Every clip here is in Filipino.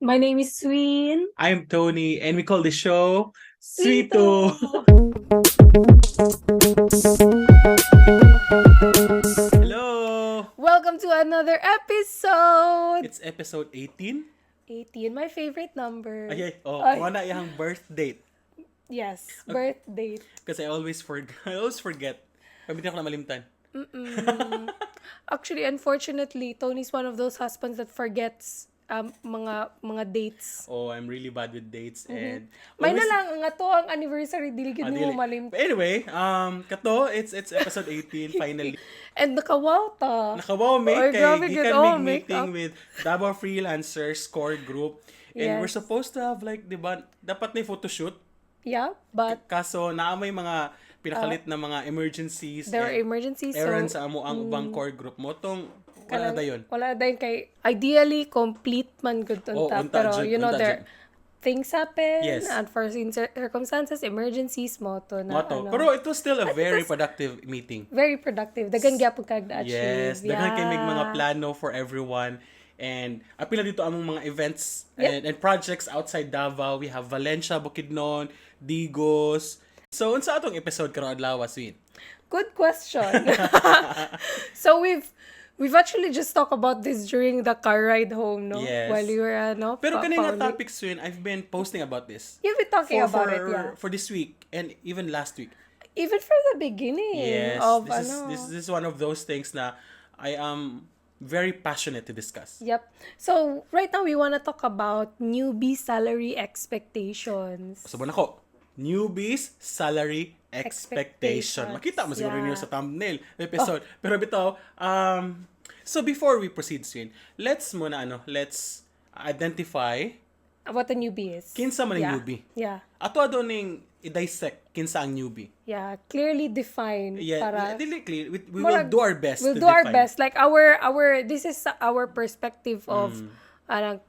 My name is Sween. I'm Tony, and we call the show Sweeto! Sweeto. Hello! Welcome to another episode! It's episode 18. 18, my favorite number. Ay, Ay, kung na yung birth date. yes, birth date. Kasi I always forget. Pabiti ako na malimtan. Actually, unfortunately, Tony's one of those husbands that forgets mga dates. Oh, I'm really bad with dates and May na always- lang nga to ang anniversary, diligid Ah, mo dili. malim. But anyway, kato, it's episode 18 finally. And nakawaw ta. Nakawaw make Oy, grabe kay good. gikan Oh, mig meeting makeup. with Davao Freelancers core group. And we're Yes. supposed to have like, di ba, dapat may photoshoot. Yeah, but Kaso naamay mga pinakalit na mga emergencies. there are and emergencies, errands so sa amo ang ubang core group mo. Tong, wala na yun. Wala na yun kay ideally complete man good Oh, unta, unta pero dyan, you know unta there dyan. things happen, Yes. unforeseen circumstances, emergencies mo to na Moto. ano. Pero it was still a very productive meeting. Very productive. Dagan gyapon kag na-achieve. Yes, daghan kay mig mga plano for everyone. And apila dito among mga events and projects outside Davao. We have Valencia, Bukidnon, Digos. So, unsa atong episode karon adlaw, Swin? Good question. So we've actually just talked about this during the car ride home, no? Yes. While you were Pero kanina paulit. topic, Swin, I've been posting about this. You've been talking about it, yeah. For this week and even last week. Even from the beginning Yes, of this is one of those things na I am very passionate to discuss. Yep. So, right now, we want to talk about newbie salary expectations. Subon ako, newbies salary expectation. Expectations, Makita mo siguro yeah. niyo sa thumbnail episode. Pero bitaw, so before we proceed, Swin, let's identify What a newbie is. kinsa man ang Yeah. newbie. Yeah. Ato adto ning i-dissect kinsa ang newbie. Yeah. Clearly defined. Yeah, para dili clear. We will do our best We'll to do our define. best. Like, this is our perspective of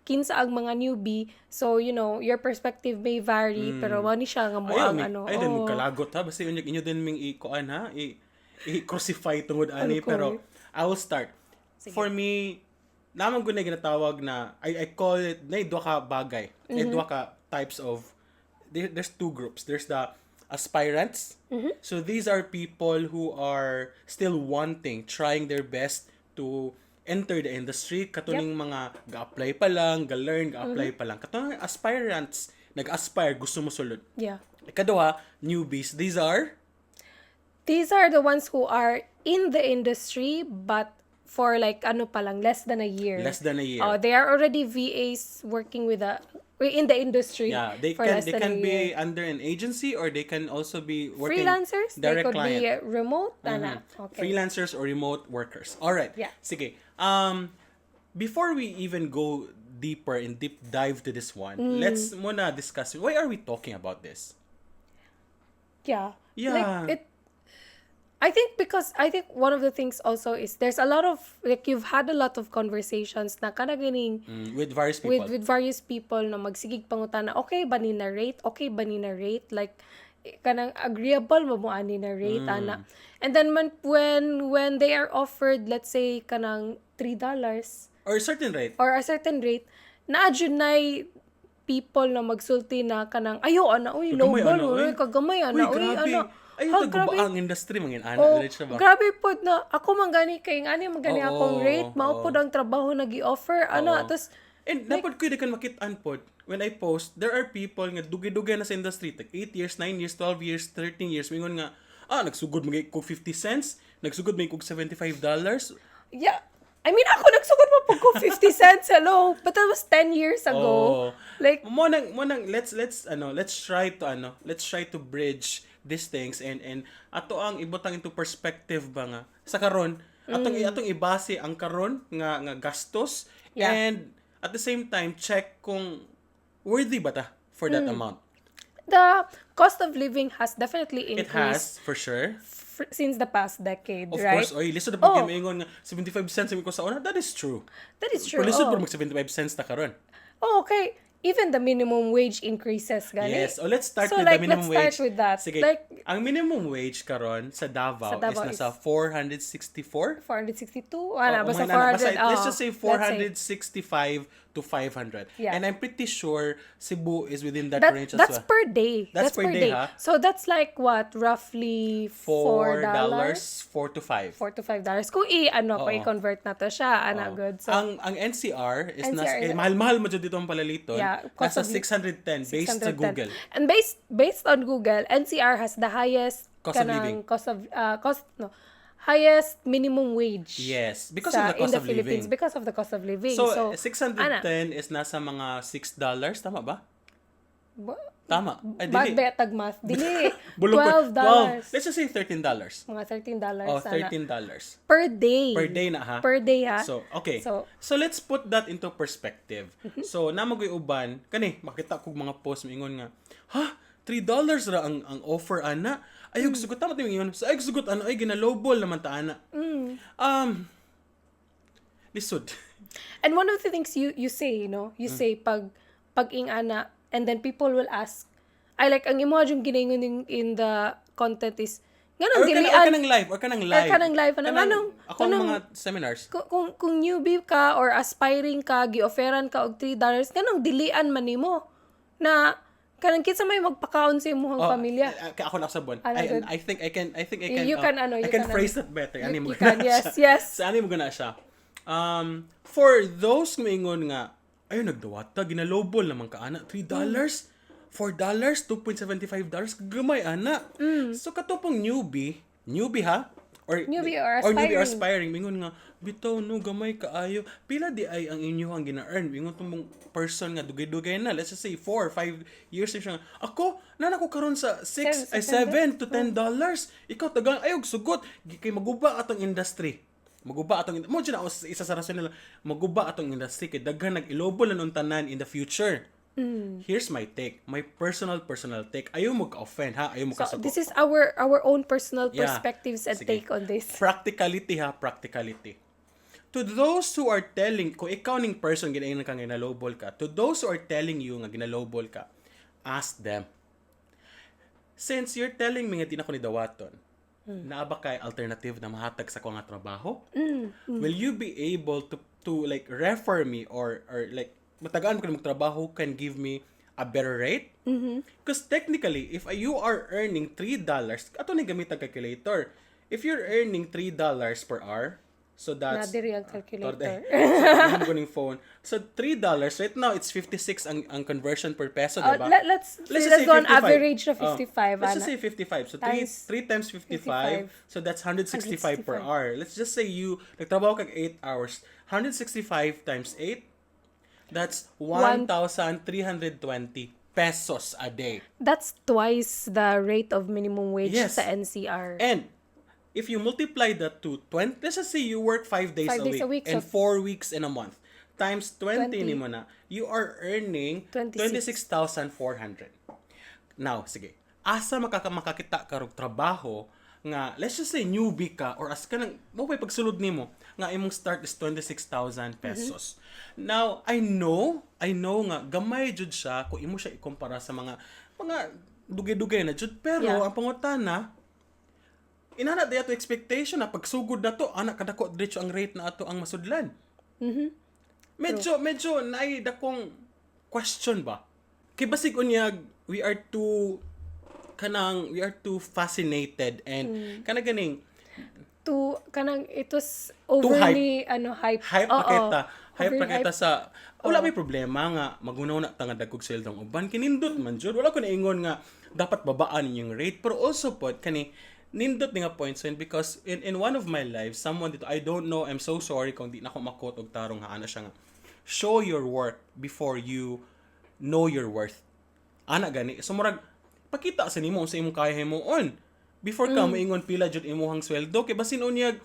kinsa ang mga newbie. So, you know, your perspective may vary, pero wani siya nga mo ang ano. Ay, din magkalagot ha. Basta inyo din ming i-kuan ha. I-crucify tungod ani. Ano, Pero, I will start. For me, naman ko na ginatawag na, I call it, na idwa ka bagay. Idwa ka types of, there's two groups. There's the aspirants. So, these are people who are still trying their best to enter the industry. Katuning mga ga-apply pa lang, ga-learn, ga-apply pa lang. Katuning aspirants, nag-aspire, gusto mo sulod. Yeah. Ikaduha, newbies. These are the ones who are in the industry, but for like pa lang, less than a year. less than a year. They are already VAs working in the industry. Yeah, they for can less than a be year. under an agency or they can also be working Freelancers. They direct could client. be remote. Okay. Freelancers or remote workers. All right. Yeah. Sige. Before we even go deeper and deep dive to this one, let's muna discuss why are we talking about this? Yeah. Yeah. Like I think one of the things also is there's a lot of, like, you've had a lot of conversations na kana ganing With various people. with various people na magsigig pangutana, okay ba ni na rate, like kanang agreeable mo ani na rate ana. And then when they are offered, let's say kanang $3 Or a certain rate. or a certain rate, na adjunay people na magsulti na kanang ayo ana, uy, low Kagamay, ball, ano, uy, uy. kagamay ana, uy, grabe. ana. Ay, Ha, ito, grabe. ang industry, mangin anak, Oh, diretso ba? grabe po na ako mangani kay ngani mangani Oo, akong rate, mao oo. po ang trabaho na gi-offer ana, Oo. tas And dapat ko kan makit-an pod. When I post, there are people nga dugi-dugi na sa industry. Like 8 years, 9 years, 12 years, 13 years. Mingon nga, nagsugod magay ko 50 cents, nagsugod may kog $75. yeah. I mean, ako nagsugod mo po ko 50 cents, hello. But that was 10 years ago. Oh. Like, mo nang let's try to bridge these things and ato ang ibutang into perspective ba nga sa karon atong ibase ang karon nga gastos Yeah. and at the same time check kung worthy ba ta for that amount. the cost of living has definitely It increased has for sure. since the past decade, Of right? course, listen na pag Oh. maingon nga 75 cents ko sa una, that is true. That is true. Pero lisod Oh. po mag 75 cents ta karon. Oh, okay. Even the minimum wage increases, gani. Yes. Let's start So, with like, the minimum let's wage. start with that. Sige. Like, ang minimum wage karon sa Davao, Davao is nasa 464. 462? Basta Basta 400. let's just say let's say. 465 to 500. Yeah. And I'm pretty sure Cebu is within that range as That's well. per day. That's per day, ha? So that's like what? Roughly $4? $4, 4 to 5. $4 to $5. Kung kung Oo. i-convert na to siya, good. So, ang NCR is NCR, mahal-mahal mo dyan dito ang palaliton. Yeah, cost Nasa of 610 based sa 610. Google. And based on Google, NCR has the highest Cost of living. highest minimum wage. Yes, because sa, of the cost in the of Philippines living. because of the cost of living. So 610 is nasa mga $6, tama ba? Tama. Ay, dili. Bagbetag math. Dili. Bulong ko, $12. Let's just say $13. Mga $13. Oh, sana. $13. Per day. Per day na ha? Per day ha? So, okay. So, let's put that into perspective. So, namagoy uban, kani, makita ko mga post mingon nga, ha? $3 ra ang offer ana. Ayog sugot tama timo ingon. So ayog sugot ano ay ginalowball naman ta ana. Lisod. and one of the things you say, you say pag ing ana, and then people will ask, I like ang imo yung ginaingon in the content is ganong dilian. Or kanang live. Ako mga seminars. Kung newbie ka or aspiring ka, gi-offeran ka og $3, ganong dilian man nimo na kanang kitsa may magpakaon sa imong pamilya. Ako na sabon. I think I can You can phrase that better. Ani mo can, yes. Sa ani mo gana siya. For those maingon nga ayun nagdawata ginalowball naman ka ana $3, $4, $2.75 gamay ana. So katopong newbie ha or aspiring mingon nga bitaw no gamay kaayo pila di ay ang inyo ang gina-earn mingon tong person nga dugay-dugay na let's just say 4 or 5 years na siya ako na ko karon sa 7 to $10 ikaw tagang ayog sugot kay maguba atong industry mo dyan ako isa sa rason nila maguba atong industry kay daghan nag-ilobol na nung tanan in the future. Here's my take. My personal take. Ayaw mo ka-offend, ha? Ayaw mo So, ka-suko. this is our own personal perspectives and Sige. take on this. Practicality, ha? Practicality. To those who are telling, kung ikaw ning person, ginayon ka ginalowball ka, to those who are telling you nga ginalowball ka, ask them. Since you're telling me nga di na ko ni dawaton, naa ba kay alternative na mahatag sa ko nga trabaho? Will you be able to like refer me or like matagaan ko na magtrabaho can give me a better rate? Because technically, if you are earning $3, ato ni gamit ang calculator. If you're earning $3 per hour, so that's... Nadiri ang calculator. So, phone. So, $3, right now, it's 56 ang conversion per peso, diba? Let's just say go on 55. average na 55. Let's just say 55. So, 3 times 55, 55. so that's 165 per hour. Let's just say you, nagtrabaho kag 8 hours. 165 times 8, that's 1,320 pesos a day. That's twice the rate of minimum wage Yes. sa NCR. And if you multiply that to 20, let's just say you work 5 days, 5 days a a week week, and so 4 weeks in a month. Times 20 20. ni mo na, you are earning 26,400. Now, sige. Asa makakita ka og trabaho nga, let's just say newbie ka or as ka nang, mapay pagsulod nimo nga imong start is 26,000 pesos. Now, I know nga gamay jud siya kung imo siya ikumpara sa mga dugay-dugay na jud pero Yeah. ang pangutana inana di ato expectation na pagsugod na to anak kadako diretso ang rate na ato ang masudlan. Medyo naay dakong question ba? Kay basig unyag we are too fascinated and ganing kanang it was overly hype. Hype Oo. pakita. Hype Overly pakita sa wala may problema nga magunaw na tanga dagkog seldong uban kinindot man jud wala ko naingon nga dapat babaan yung rate pero also pod kani nindot ni nga points and because in one of my lives someone dito I don't know I'm so sorry kung di na ko makot og tarong nga ana siya nga show your worth before you know your worth ana gani so murag pakita sa nimo sa imong kaya himuon before ka moingon pila jud imong sweldo kay basin unyag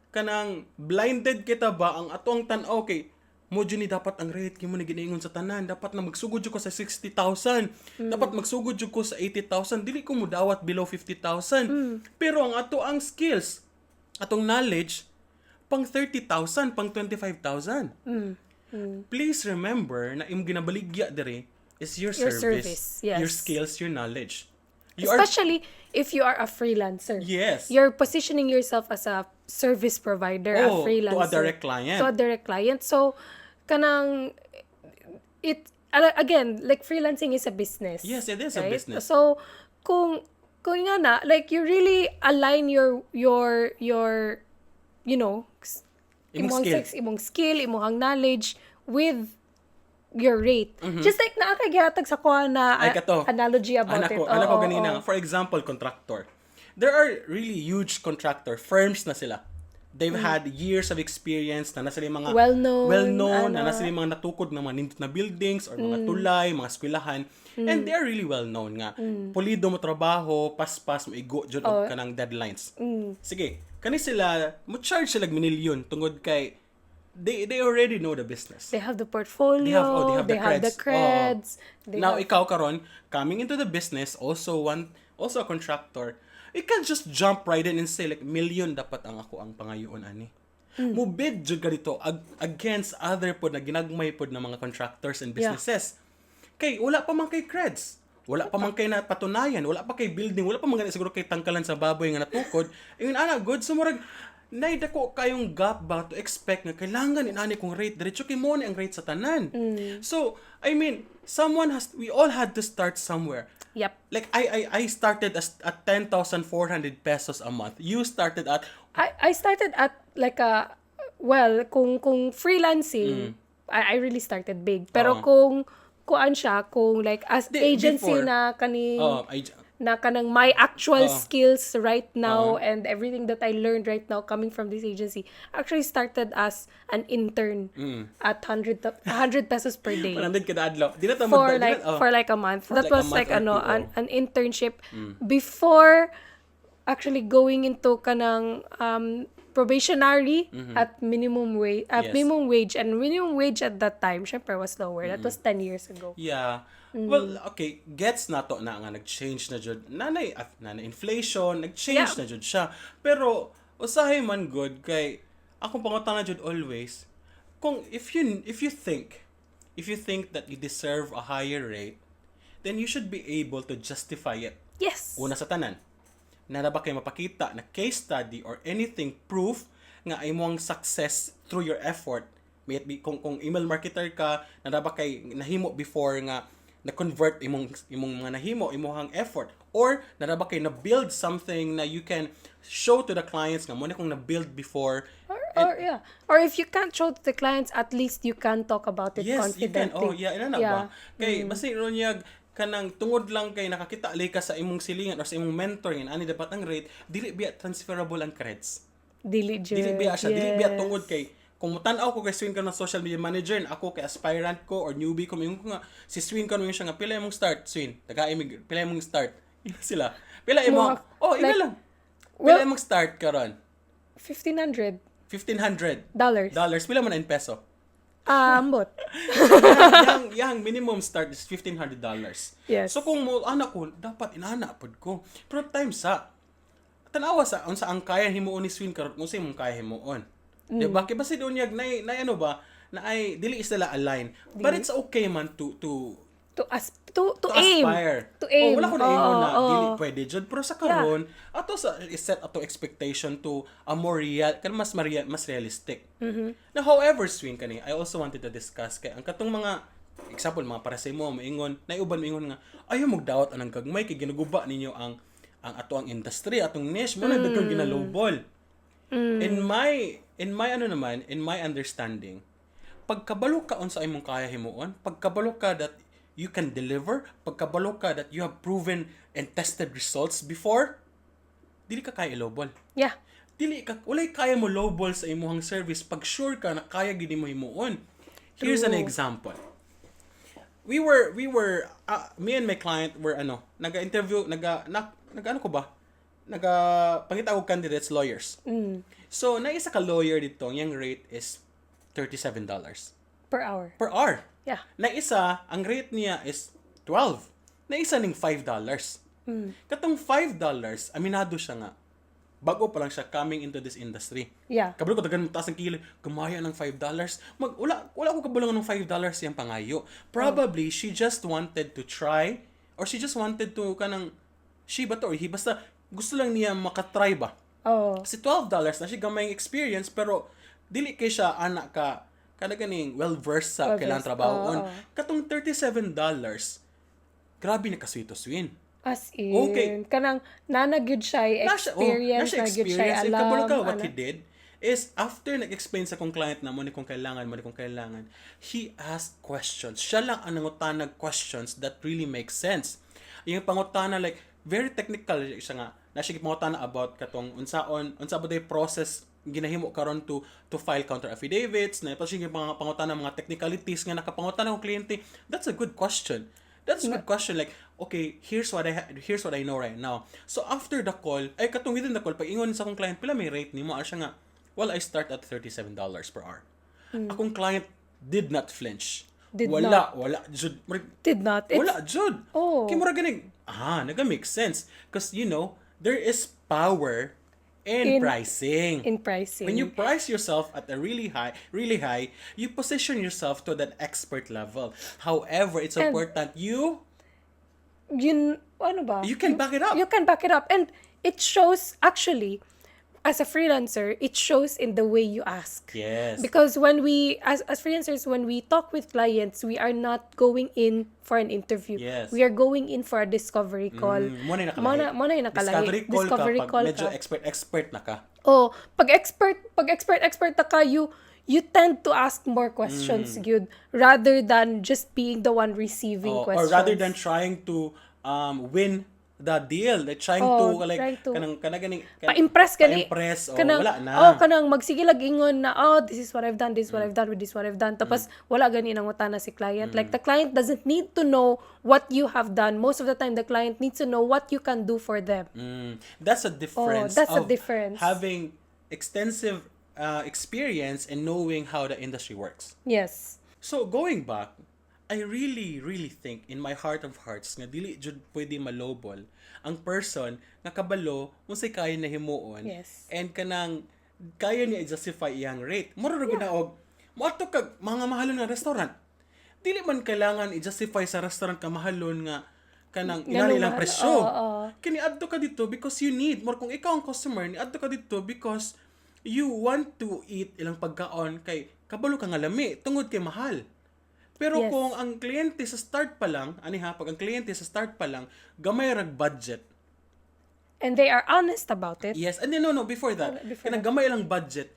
kanang blinded kita ba ang atong tan-aw kay mo jud ni dapat ang rate kay mo ni ginaingon sa tanan dapat na magsugod jud ko sa 60,000 dapat magsugod jud ko sa 80,000 dili ko mudawat below 50,000 pero ang ang skills atong knowledge pang 30,000 pang 25,000 please remember na imong ginabaligya dire is your service, yes. your skills, your knowledge. Especially if you are a freelancer. Yes. You're positioning yourself as a service provider, a freelancer. To a direct client. So, again, like freelancing is a business. Yes, it is a right? business. So kung nga na, like you really align your you know, Imong skill. imong skill, imong knowledge with your rate. Just like naakagihatag sa kuha na Ay, kato. analogy about Anak it. ko Oo, ganina. oo. For example, contractor. There are really huge contractor firms na sila. They've had years of experience na nasa mga Well-known, na nasa mga natukod ng mga nindot na buildings or mga tulay, mga eskwelahan. And they're really well-known nga. Pulido mo trabaho, paspas mo igo jud og kanang deadlines. Sige, kani sila mo charge sila milyon tungod kay they already know the business. They have the portfolio, they have the creds. Now ikaw karon coming into the business also a contractor, you can just jump right in and say like million dapat ang ako ang pangayoon ani. Mubid jud ka dito against other pod na ginagmay pod ng mga contractors and businesses. Kay wala pa man kay creds. Wala pa man kay napatunayan, wala pa kay building, wala pa man gani siguro kay tangkalan sa baboy nga natukod. Ingon ana good sumurag naidako kayong gap ba to expect nga kailangan inani kong rate diretso kay mo ni ang rate sa tanan. So, I mean, we all had to start somewhere. Yep. Like I started at 10,400 pesos a month. You started at I started at like kung freelancing, I really started big. Pero kung like as agency before, na kanang my actual skills right now and everything that I learned right now coming from this agency actually started as an intern at 100 pesos per day. 100 kada adlaw. Di na ta For like a month. That like a was like month an internship before actually going into kanang probationary at minimum wage and minimum wage at that time syempre was lower. That was 10 years ago. Yeah. Well, okay, gets na to na nga nag-change na jud. Nanay inflation, nag-change na jud siya. Pero usahay man good kay akong pangutana jud always kung if you think that you deserve a higher rate, then you should be able to justify it. Yes. Una sa tanan, na ba kayo mapakita na case study or anything proof nga imong success through your effort. May it be kung email marketer ka, na ba kay nahimo before nga na-convert imong mga nahimo, imong effort, or na ba kay na-build something na you can show to the clients nga mo na kung na-build before. Or if you can't show to the clients, at least you can talk about it confidently. Yes, you can. Ina na ba? Kay basta inyag kanang tungod lang kay nakakita lay ka sa imong silingan or sa imong mentor ani dapat ang rate dili biya transferable ang credits. Dili biya tungod kay kung mutan-aw ko kay Swin ka ng social media manager, ako kay aspirant ko or newbie ko, yung ko nga, si Swin ka nung siya nga, pila imong start, Swin? Pila imong start? Ina sila. Pila imong, ina lang. Pila imong start karon? $1,500. $1,500. Pila man in peso? Ambot. Yang minimum start is $1,500. Yes. So kung mo, anak ko, dapat inaana pod ko. Pero times tanawa sa, unsa ang kaya himuon ni Swin karon, kung sa imong kaya himuon. Diba? Kaya basta doon yung na ano ba, na ay, dili is nila align. But it's okay man to aim. Aspire. To aim. Wala ko na ingon na, dili pwede jud. Pero sa karon, ato sa set ato expectation to a more real, mas realistic. Now, however, Swing kani, I also wanted to discuss kay ang katong mga example, mga para sa imo, maingon, naiuban maingon nga, ayaw magdawat anang gagmay kay ginuguba ninyo ang ato ang industry, atong niche, mo na daghang ginalowball. In my understanding, pagkabalo ka on sa imong kaya himuon, pagkabalo ka that you can deliver, pagkabalo ka that you have proven and tested results before, dili ka kaya lowball. Yeah. Walay kaya mo lowball sa imong service pag sure ka na kaya gid mo himuon. Here's an example. We were me and my client were naga-interview, pangitawag candidates, lawyers. So, naisa ka lawyer dito, yung rate is $37 per hour. Per hour. Yeah. Naisa, ang rate niya is 12. Naisa ning $5. Katong $5, aminado siya nga. Bago pa lang siya coming into this industry. Yeah. Kabalo ko tagan taas ang kilo, kumaya ng $5. Wala ko kabulang ng $5 yung pangayo. Probably she just wanted to try or she just wanted to basta gusto lang niya makatry ba. Kasi $12 na siya gamayng experience pero dili kay siya anak ka ganing well-versed sa kailangan trabahoon. Katong $37, grabe na kaswito-swin. As in, Okay. kanang nanagyud siya experience, nasa nagyud siya experience. And alam. kabalo ka, what he did is, after nag-explain sa kong client na mo ni kong kailangan, he asked questions. Siya lang ang nangutanag questions that really make sense. Yung pangutana, like, very technical siya nga. Na siya pangutana about katong unsa ba day process ginahimo karon to file counter affidavits, na pa siya pangutana mga technicalities nga nakapangutana ng kliyente. That's a good question. That's a good question. Like, okay, here's what I know right now. So after the call, ay katong within the call, pag ingon sa akong client, pila may rate nimo? Siya nga, well, I start at $37 per hour. Akong client did not flinch. Wala, jud. Did not. Wala, jud. Oh. Kaya mura ganing, naga-make sense. Because, there is power in pricing. In pricing. When you price yourself at a really high, you position yourself to that expert level. However, it's important ano ba? you can back it up. You can back it up. And it shows, actually, as a freelancer, it shows in the way you ask. Yes. Because when we, as freelancers, when we talk with clients, we are not going in for an interview. Yes. We are going in for a discovery call. Muna yung nakalahi. Discovery call ka, pag medyo expert na ka. Oh, pag expert na ka, you tend to ask more questions, good, rather than just being the one receiving questions. Or rather than trying to win the deal, like trying to pa-impress gani. Wala na. Kanang magsige lag ingon na, this is what I've done, this is what I've done, with this what I've done. Tapos wala gani nang utana si client. Like the client doesn't need to know what you have done. Most of the time the client needs to know what you can do for them. That's a difference. That's a difference. Having extensive experience and knowing how the industry works. Yes. So going back, I really, really think in my heart of hearts nga dili jud pwede malobol ang person nga kabalo unsay kaya na himuon. Yes. And kanang kaya niya i-justify iyang rate. Mura ra ginaog moadto kag mga mahalon nga restaurant. Dili man kailangan i-justify sa restaurant ka mahalon nga kanang ilang presyo. Kini adto ka dito because you need more. Kung ikaw ang customer, ni adto ka dito because you want to eat ilang pagkaon kay kabalo ka nga lami tungod kay mahal. Pero kung ang kliyente sa start pa lang, pag ang kliyente sa start pa lang, gamay rag budget. And they are honest about it. Yes, and then no, before that, kanang gamay lang budget,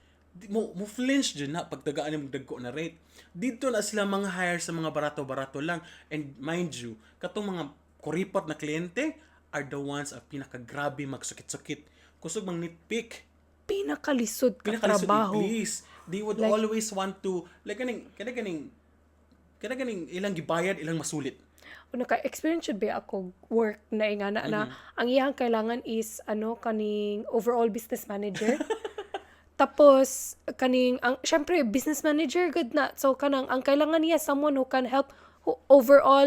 mo flinch dyan na pagtagaan yung dagko na rate. Dito na sila mga hire sa mga barato-barato lang. And mind you, katong mga kuripot na kliyente are the ones ang pinakagrabe magsukit-sukit. Kusog mang nitpick. Pinakalisod ka trabaho. Please. They would always want to, like ganing ilang gibayad, ilang masulit. Naka-experience should be ako work na ingana na ang iyang kailangan is kaning overall business manager. Tapos syempre business manager good na. So kanang ang kailangan niya someone who can help overall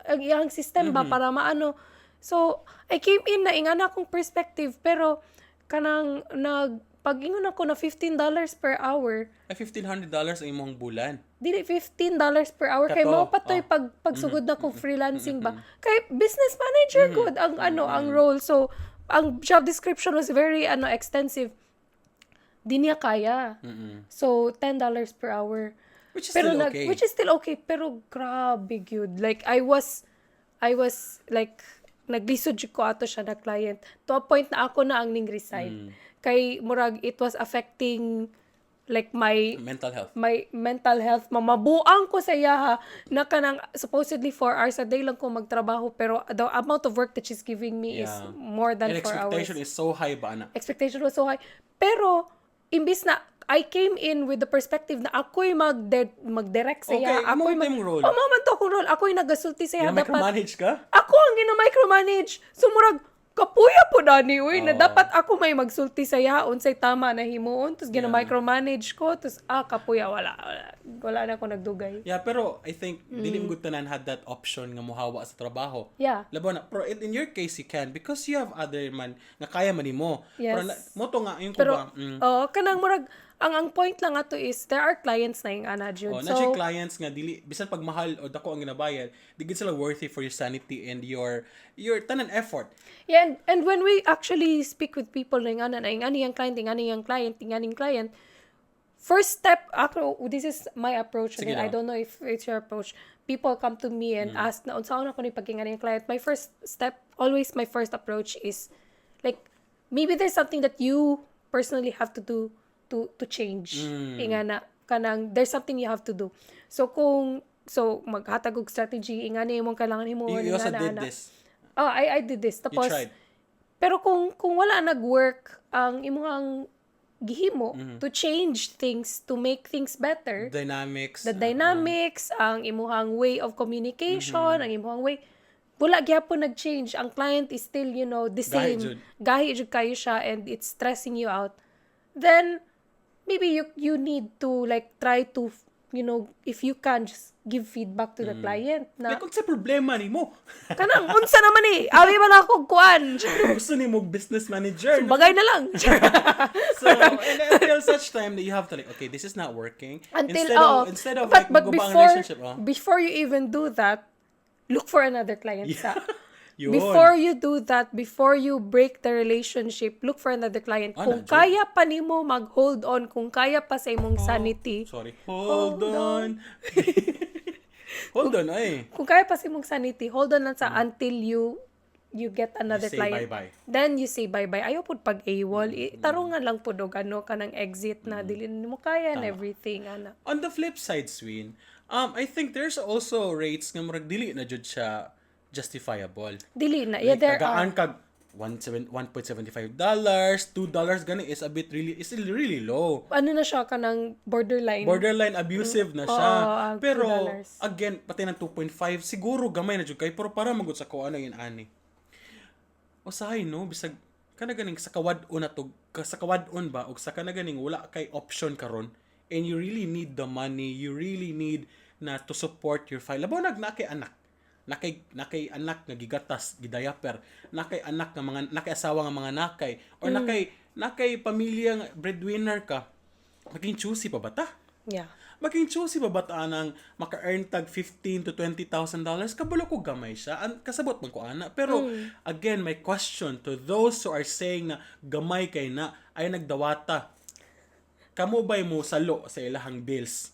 ang iyang system ba para maano. So I came in na ingana akong perspective pero kanang pag-ingon ako na $15 per hour. Ay, $1,500 ang imong bulan. Dili, $15 per hour. Kay mao patoy pagsugod na kong freelancing ba. Kay business manager good ang role. So, ang job description was very extensive. Di niya kaya. So, $10 per hour. Which is still okay. Pero grabe yun. Like, I was like, naglisod ko ato siya na client. To a point na ako na ang ning resign. Kay murag it was affecting like my mental health. Mamabuang ko sa iya na kanang supposedly 4 hours a day lang ko magtrabaho pero the amount of work that she's giving me is more than 4 hours. And expectation is so high ba na? Expectation was so high. Pero imbis na I came in with the perspective na ako'y mag-direct sa iya. Ako'y role. Man to akong role. Ako'y nagasulti sa iya. Micromanage ka? Ako ang gina-micromanage. So murag kapuya po dani na dapat ako may magsulti sa yaon say tama na himuon tapos gina-micromanage ko tapos kapuya wala na ako nagdugay. Yeah, pero I think dili mo tanan had that option nga mohawa sa trabaho. Yeah. Labo na, pero in your case you can because you have other man nga kaya man nimo. Yes. Pero mo to nga yung pero, kanang murag ang point lang ato is there are clients na yung anajud. So clients nga dili bisan pag mahal o dako ang ginabayad, di gid sila worthy for your sanity and your tanan effort. Yeah, and when we actually speak with people na ingani yung client, first step, ako, this is my approach. Sige Again, I daw. don't know if it's your approach. People come to me and ask na, unsaon ako ni pagkingan ng client. My first step, always my first approach is, like, maybe there's something that you personally have to do to change. Inga na, kanang, there's something you have to do. So, maghatag og strategy, inga na imong kailangan mo. You also did this. Oh, I did this. You Tapos, tried. pero kung wala nag-work ang imong gihimo to change things, to make things better, Dynamics. the dynamics, ang imuhang way of communication, ang imuhang way, wala gyapon nag-change. Ang client is still, the Gahi same. jud. Gahi jud kayo siya and it's stressing you out. Then, maybe you need to, like, try to, if you can, just give feedback to the client na, Like, kung sa problema ni mo. kanang, unsa naman Abi man ako kuan. Gusto ni mo business manager. No? Bagay na lang. So, and until such time that you have to like, okay, this is not working. Instead of but like, magubang before, relationship. before you even do that, look for another client sa. Yun. Before you do that, before you break the relationship, look for another client. Kung kaya pa nimo mag-hold on, kung kaya pa sa imong sanity. Sorry. Hold on. Hold on, ay. Kung kaya pa sa imong sanity, hold on lang sa until you get another You say client. bye-bye. Then you say bye-bye. Ayaw pud pag AWOL. Tarungan lang pud og kanang exit na dili mo kaya and everything ana. On the flip side, Swin, I think there's also rates nga murag dili na jud siya justifiable. Dili na. Yeah, Like, there tagaan are. kag $1.75, $2 gani is still really low. Ano na siya kanang borderline. Borderline abusive na siya. ang Pero $2. again, pati ng 2.5 siguro gamay na jud kay pero para magud sa ko ano yun ani. Usahay no bisag kana ganing sa kawad-on na to, sa kawad-on ba og sa kana ganing wala kay option karon and you really need the money, you really need na to support your file. Labaw nakay anak. Nakay anak nga gigatas, gidayaper, nakay anak nga mga nakay asawa nga mga nakay or nakay pamilya nga breadwinner ka. Maging choosy pa ba ta? Yeah. Maging choosy ba bata nang maka-earn tag $15,000 to $20,000? Kabalo ko gamay siya. Kasabot man ko ana. Pero again, my question to those who are saying na gamay kay na ay nagdawata. Kamo ba'y mo salo sa ilahang bills?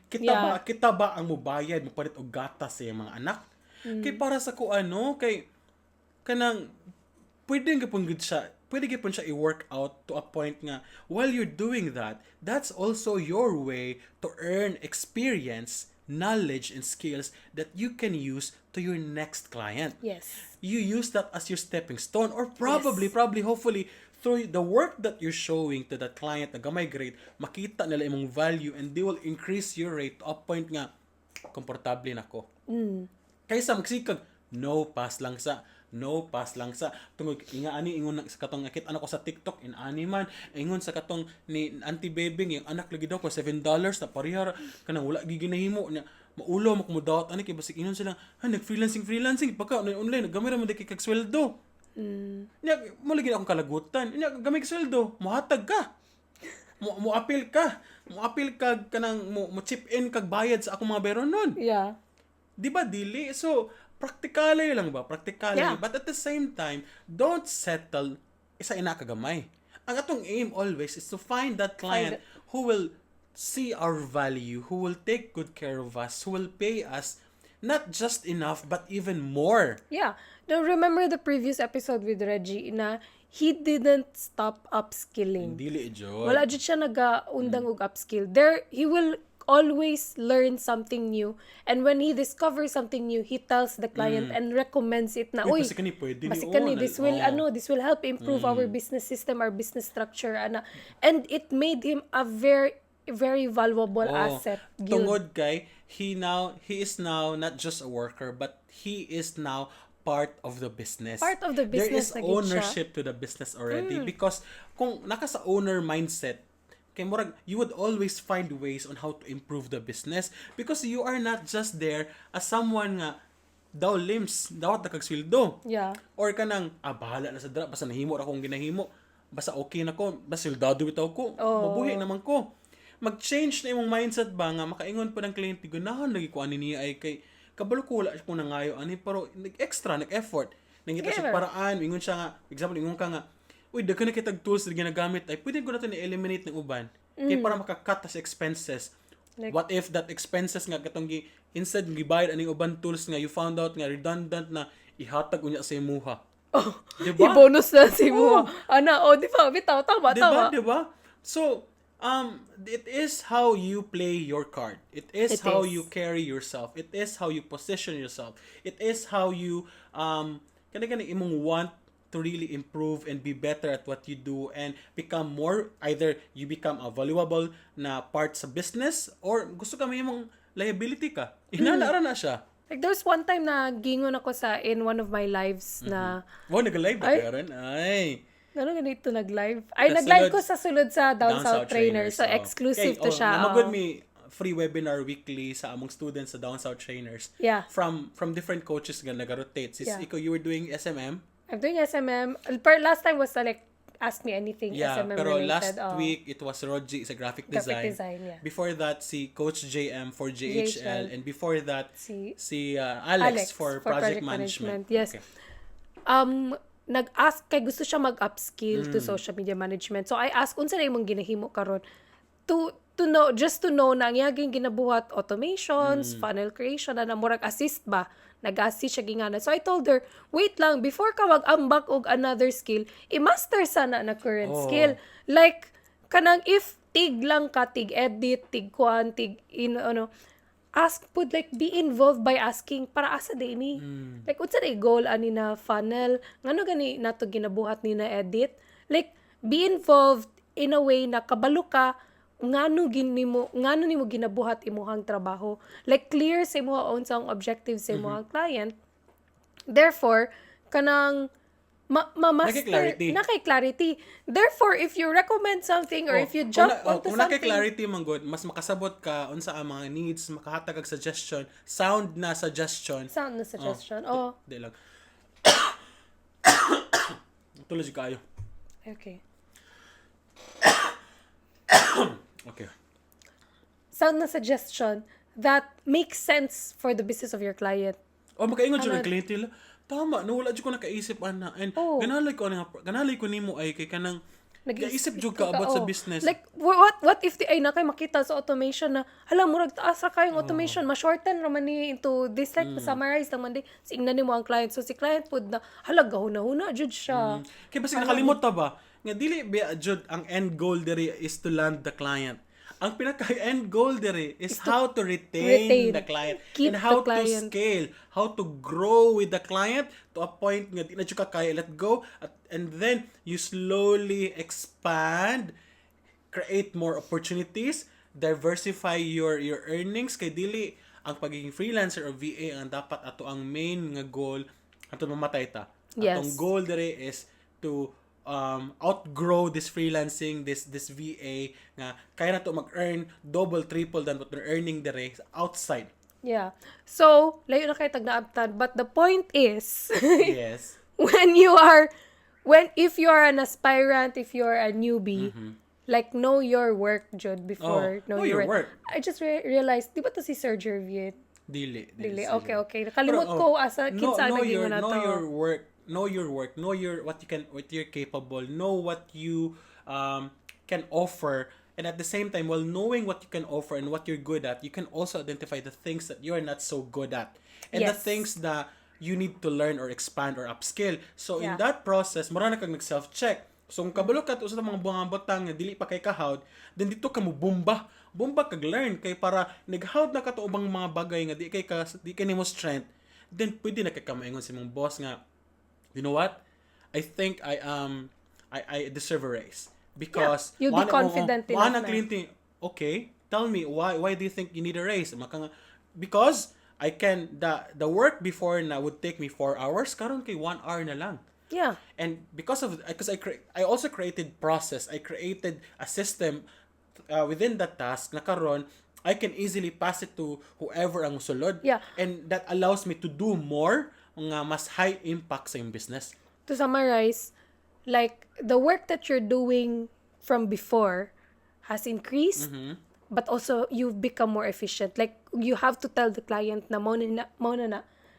Kita ba ang mubayad mo palit og gatas sa iyang mga anak? Kay para sa ko kay kanang pwede gyapon siya i-work out to a point nga while you're doing that, that's also your way to earn experience, knowledge, and skills that you can use to your next client. Yes. You use that as your stepping stone or probably, hopefully, through the work that you're showing to that client na gamay grade, makita nila imong value and they will increase your rate to a point nga, komportable na ko. Kaysa magsikag, no pass lang sa tungod ingon sa katong nakit anak ko sa TikTok ani man ingon sa katong ni Auntie Bebing yung anak lagi daw ko $7 na parihara kanang wala giginahimo nya maulo mo kumudawat ani kay basig ingon sila nag-freelancing pagka online gamay ra mo kay kag sweldo nya mo lagi akong kalagutan nya gamay kag sweldo mohatag ka mo appeal ka kanang mo chip in kag bayad sa akong mga beron nun. Yeah. Di ba dili? So, practically lang ba? Practically. Yeah. But at the same time, don't settle isa ina kagamay. Ang atong aim always is to find that client who will see our value, who will take good care of us, who will pay us not just enough but even more. Yeah. Now, remember the previous episode with Reggie na he didn't stop upskilling. Dili jud. Wala jud siya nagaundang og upskill. There, he will always learn something new. And when he discovers something new, he tells the client and recommends it na, uy, Basikani pwede ni basikani, this will help improve our business system, our business structure, ana. And it made him a very, very valuable asset. Tungod kay, he is now not just a worker, but he is now part of the business. Part of the business There is ownership to the business already because kung naka sa owner mindset, kay murag you would always find ways on how to improve the business because you are not just there as someone nga daw limbs dawat na kag sweldo. Yeah. Or kanang bahala na sa dra basta nahimo ra kong ginahimo basta okay na ko basta sweldo bitaw ko mabuhi naman ko. Mag-change na imong mindset ba nga makaingon pa ng kliyente ganahan lagi ko ani niya ay kay kabalo ko wala ko nangayo ani pero extra nag-effort nangita siya paraan ingon siya nga example ingon ka nga uy daghan na kitag tools na ginagamit ay pwede ko na to ni-eliminate ng uban Kay para makakat sa expenses. Like, What if that expenses nga katong instead gibayad aning uban tools nga you found out nga redundant na ihatag unya sa imuha. oh, Diba? i-bonus na si mo. Ana, di ba? Bitaw, tama, tama. Diba? So, it is how you play your card. It is how you carry yourself. It is how you position yourself. It is how you, kana imong want to really improve and be better at what you do and become more, either you become a valuable na part sa business or gusto ka may imong liability ka. Inalara na siya. Like, there's one time na gingon ako in one of my lives na, Nag-live na ka rin. Ay. ano ganito nag-live? Ay, nag-live ko sa sulod sa Down South Trainers. So, exclusive to siya. Namagod me free webinar weekly sa among students sa Down South Trainers. Yeah. From different coaches nga nag-rotate. Ikaw, you were doing SMM? I'm doing SMM. But last time was like, ask me anything SMM pero related. last week, it was Roji sa graphic design. Yeah. Before that, si Coach JM for JHL. And before that, si Alex for project management. Yes. Okay. Nag-ask kay gusto siya mag-upskill to social media management. So I asked unsa na imong ginahimo karon to know, just to know na ang yaging ginabuhat automations, funnel creation na murag assist ba, nag-assist siya gingana. So I told her, wait lang, before ka mag-ambak og another skill, i-master sana na current skill. Like, kanang if tig lang ka, tig edit, tig kuan, tig ask pud, like, be involved by asking para asa din ni. Like, unsa day goal ani na funnel, ngano gani nato ginabuhat ni na edit. Like, be involved in a way na kabalo ka ngano nimo ginabuhat imuhang trabaho. Like, clear sa imuha unsang objectives sa imuhang client. Therefore, kanang ma-master, nakay-clarity. Therefore, if you recommend something or if you jump onto kung something, nakay-clarity man good, mas makasabot ka unsa ang mga needs, makahatag og suggestion, sound na suggestion. Di lang. Tuloy kayo. Okay. Okay. Sound na suggestion that makes sense for the business of your client. Makaingon jud ang kliyente nila. Tama, wala jud ko nakaisip ana. And ganalay ko nimo ay kay kanang nag-isip jud ka about sa business. Like, what if nakay makita sa automation na, hala, murag taas ra kayong automation, ma-shorten raman ni into this, like, summarize naman di, signan nimo ang client. So, si client pud na, hala, gahuna jud siya. Kaya basig nakalimot ta ba? Nga dili ba jud ang end goal diri is to land the client. Ang pinaka-end goal diri is how to retain the client. Keep and how the client. to scale, how to grow with the client to a point nga di na jud ka kaya let go, and then you slowly expand, create more opportunities, diversify your earnings kay dili ang pagiging freelancer or VA ang dapat ato ang main nga goal ato mamatay ta. Atong goal diri is to outgrow this freelancing, this VA nga kaya na to mag-earn double, triple than what they're earning dire outside. Yeah. So, layo na kayo tagnaabtan. But the point is, yes. if you are an aspirant, if you are a newbie, like, know your work, Jud, before. Know your work. I just realized, di ba to si Sir Jerviet? Dili. Okay. Nakalimot ko asa kinsa naging na to. Know your work, know what you're capable, know what you can offer, and at the same time, while knowing what you can offer and what you're good at, you can also identify the things that you're not so good at and the things that you need to learn or expand or upskill. So in that process, mura na kang nag-self-check. So kung kabalo ka sa mga butang nga dili pa kay kahawd, then dito ka mo bomba kag learn kay para naghawd na ka to ubang mga bagay nga di kay nimo strength, then pwede na kay ka maingon sa imong boss nga, you know what? I think I deserve a raise because you'll be confident enough na. Kliyente, okay, tell me why do you think you need a raise? Because I can the work before na would take me 4 hours, karon kay 1 hour na lang. Yeah. And because I also created process. I created a system within that task na karon I can easily pass it to whoever ang sulod. Yeah. And that allows me to do more nga mas high impact sa yung business. To summarize, like, the work that you're doing from before has increased, but also you've become more efficient. Like, you have to tell the client na mo na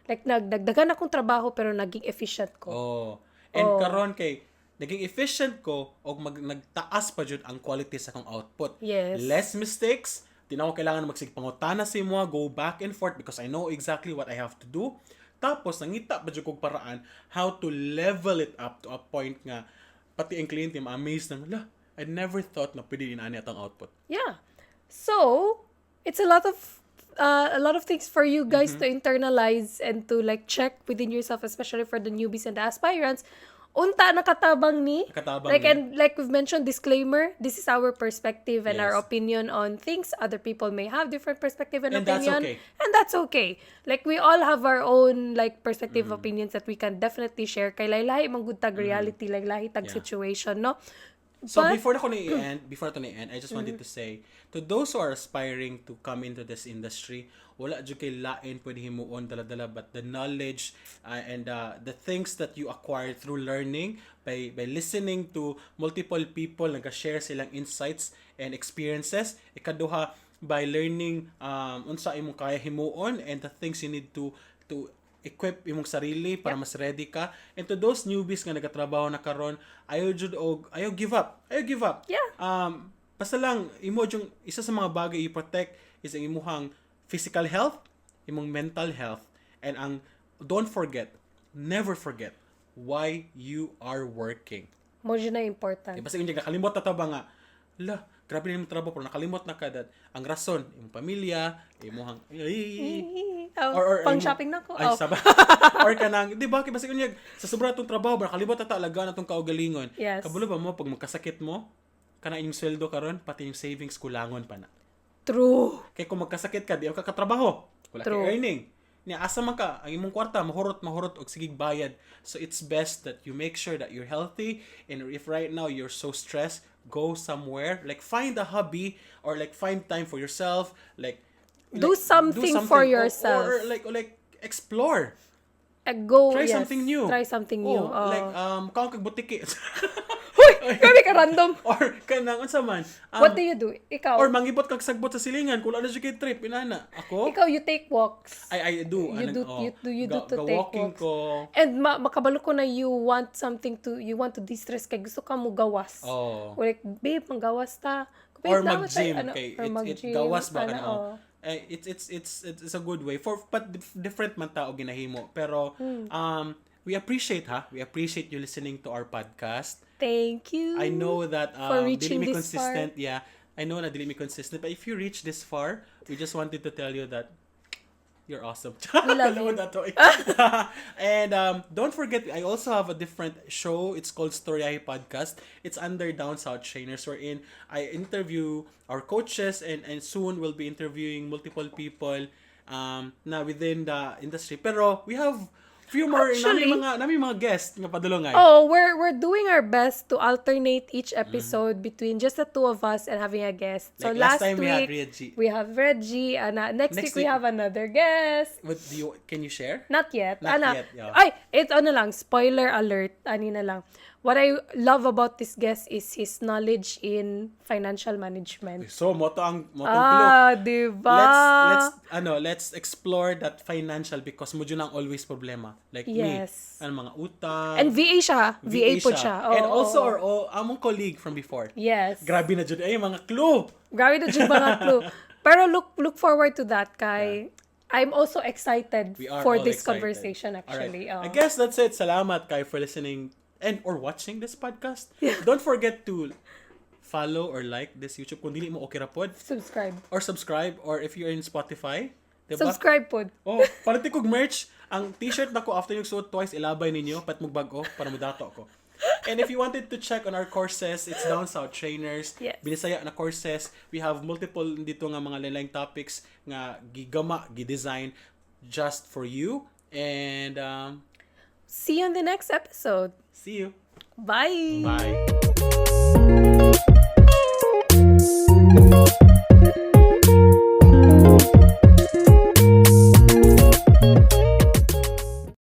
like, nagdagdagan akong trabaho pero naging efficient ko. And karon kay naging efficient ko o nagtaas pa jud ang quality sa akong output. Yes. Less mistakes, di na ako kailangan magsigpangutana sa imo, go back and forth because I know exactly what I have to do. Tapos nangita pa jud kog paraan how to level it up to a point nga pati ang kliyente ma-amaze na, I never thought na pwede din ani atong output. Yeah. So, it's a lot of things for you guys to internalize and to like check within yourself, especially for the newbies and the aspirants. Unta nakatabang ni. And like we've mentioned, disclaimer, this is our perspective and our opinion on things. Other people may have different perspective and opinion. That's okay. And that's okay. Like we all have our own like perspective opinions that we can definitely share. Kay lahi mang good tag reality, like lahi tag situation, no? So before na I just wanted to say, to those who are aspiring to come into this industry, wala jud kay lain pwede himuon dala-dala, but the knowledge and the things that you acquire through learning by listening to multiple people naga-share silang insights and experiences. Ikaduha, by learning unsa imong kaya himuon and the things you need to equip imong sarili para mas ready ka. And to those newbies nga nagatrabaho na karon, ayaw give up. Yeah. Basta lang imo yung isa sa mga bagay i-protect is ang imuhang physical health, imong mental health, and never forget why you are working. Mo na important. Basta yung nakalimot na ba nga, grabe na yung trabaho, pero nakalimot na ka that ang rason, imong pamilya, imuhang or pang shopping na ko. Or kanang, di ba, basta kunyag, sa sobra itong trabaho, nakalimot na talaga na itong kaugalingon. Yes. Kabulo ba mo, pag magkasakit mo, kana inyong sweldo karon, pati yung savings kulangon pa na. True. Kaya kung magkasakit ka, di ka katrabaho. Wala kay earning. Niya, asa man ka, ang imong kwarta, mahurot, og sigig bayad. So it's best that you make sure that you're healthy, and if right now you're so stressed, go somewhere, like find a hobby, or like find time for yourself, do something for yourself. Or explore. Try something new. Like, kaong kagbutiki. Huy! Grabe ka random. Or kanang, unsa man. What do you do? Ikaw? Or mangibot kag sagbot sa silingan, kung ano siya kay trip, inana. Ako? Ikaw, you take walks. I do. You do to take walking walks. ko. And makabalo ko na you want to distress kay gusto ka mo gawas. Oh. Or like, babe, manggawas ta. Babe, Or mag-gym. mag-gym. Gawas ba ka na? It's a good way. But different man tao ginahimo. Pero, we appreciate you listening to our podcast. Thank you. I know that for reaching dili mi this consistent. far. Yeah, I know na dili mi consistent, but if you reach this far, we just wanted to tell you that you're awesome. We love you. And don't forget, I also have a different show. It's called Storya Podcast. It's under Down South Trainers, wherein I interview our coaches, and soon we'll be interviewing multiple people na within the industry. Pero we have few more nami mga guests nga padulungan. Oh, we're doing our best to alternate each episode between just the two of us and having a guest. So Like last last time week we have Reggie, and next week we have another guest. Can you share? Not yet. Not yet, yeah. Ay, ito lang, spoiler alert. Ani na lang. What I love about this guest is his knowledge in financial management. So, moto ang clue. Diba? Let's explore that financial because mo ang always problema. Like yes. me, mga utang. And VA siya. VA po siya. And also among colleague from before. Yes. Grabe na jud ay mga clue. Grabe na jud mga clue. Pero look forward to that, kay. I'm also excited for this conversation actually. Right. I guess that's it. Salamat kay for listening or watching this podcast. Yeah. Don't forget to follow or like this YouTube kung dili mo okay ra pod. Subscribe, or if you're in Spotify, diba? Subscribe pod. Oh, paliti kog merch. Ang t-shirt nako after yung suot twice ilabay ninyo pat magbago para mudato ako. And if you wanted to check on our courses, it's Down South Trainers. Yes. Binisaya na courses. We have multiple dito nga mga lain-laing topics nga gigama, gidesign just for you. And see you on the next episode. See you. Bye. Bye.